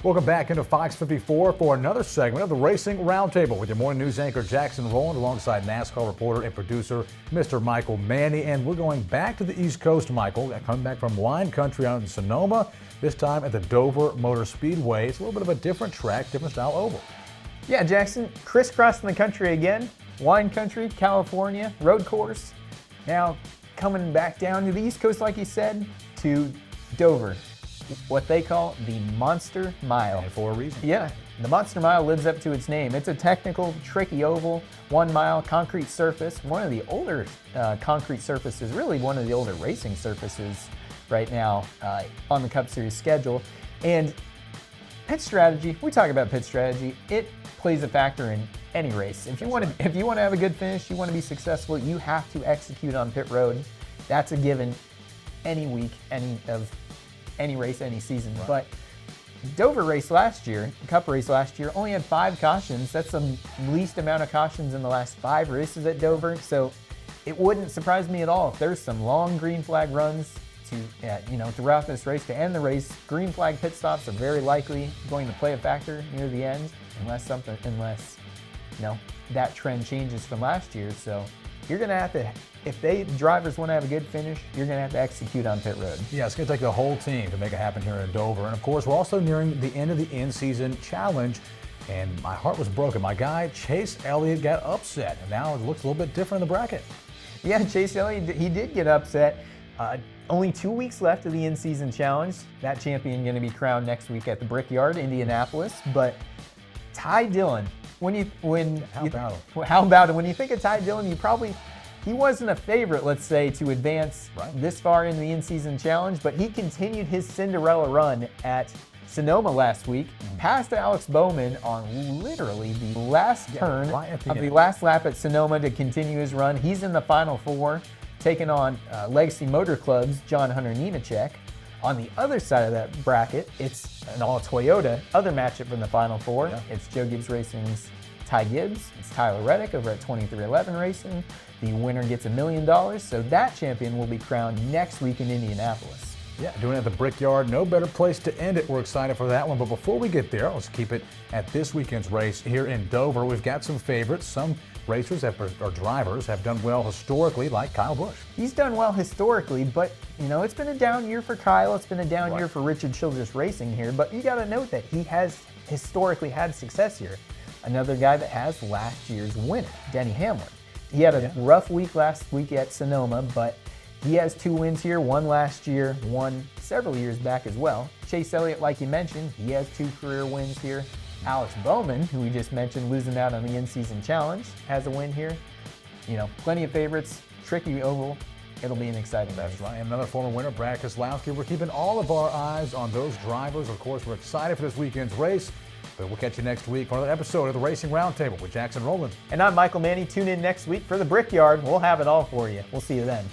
Welcome back into Fox 54 for another segment of the Racing Roundtable with your morning news anchor Jackson Rowland alongside NASCAR reporter and producer Mr. Michael Manny. And we're going back to the East Coast, Michael, coming back from wine country out in Sonoma, this time at the Dover Motor Speedway. It's a little bit of a different track, different style oval. Yeah, Jackson, crisscrossing the country again. Wine country, California, road course. Now coming back down to the East Coast, like you said, to Dover. What they call the Monster Mile. And for a reason. Yeah, the Monster Mile lives up to its name. It's a technical, tricky oval, 1 mile concrete surface. One of the older concrete surfaces, really one of the older racing surfaces right now on the Cup Series schedule. And pit strategy, we talk about pit strategy, it plays a factor in any race. If you want to have a good finish, you want to be successful, you have to execute on pit road. That's a given any week, any race, any season. Right. But Dover race last year, Cup race last year, only had 5 cautions. That's the least amount of cautions in the last 5 races at Dover. So it wouldn't surprise me at all if there's some long green flag runs throughout this race to end the race. Green flag pit stops are very likely going to play a factor near the end, unless that trend changes from last year. So you're going to have to, if drivers want to have a good finish, you're going to have to execute on pit road. Yeah, it's going to take the whole team to make it happen here in Dover. And of course, we're also nearing the end of the in-season challenge. And my heart was broken. My guy, Chase Elliott, got upset. And now it looks a little bit different in the bracket. Yeah, Chase Elliott, he did get upset. Only 2 weeks left of the in-season challenge. That champion going to be crowned next week at the Brickyard, Indianapolis. But Ty Dillon, how about it? When you think of Ty Dillon, he wasn't a favorite, let's say, to advance this far in the in-season challenge, but he continued his Cinderella run at Sonoma last week, passed Alex Bowman on literally the last turn of the last lap at Sonoma to continue his run. He's in the Final Four, taking on Legacy Motor Club's John Hunter Nemechek. On the other side of that bracket, it's an all-Toyota other matchup from the Final Four. Yeah. It's Joe Gibbs Racing's Ty Gibbs. It's Tyler Reddick over at 2311 Racing. The winner gets $1 million, so that champion will be crowned next week in Indianapolis. Yeah, doing it at the Brickyard. No better place to end it. We're excited for that one. But before we get there, let's keep it at this weekend's race here in Dover. We've got some favorites. Some racers or drivers have done well historically, like Kyle Busch. He's done well historically, but it's been a down year for Kyle. It's been a down year for Richard Childress Racing here. But you got to note that he has historically had success here. Another guy that has last year's winner, Denny Hamlin. He had a rough week last week at Sonoma, but he has 2 wins here, one last year, one several years back as well. Chase Elliott, like you mentioned, he has 2 career wins here. Alex Bowman, who we just mentioned, losing out on the in-season challenge, has a win here. Plenty of favorites, tricky oval. It'll be an exciting race. That's right. Another former winner, Brad Keselowski. We're keeping all of our eyes on those drivers. Of course, we're excited for this weekend's race. But we'll catch you next week for another episode of the Racing Roundtable with Jackson Rowland. And I'm Michael Manny. Tune in next week for the Brickyard. We'll have it all for you. We'll see you then.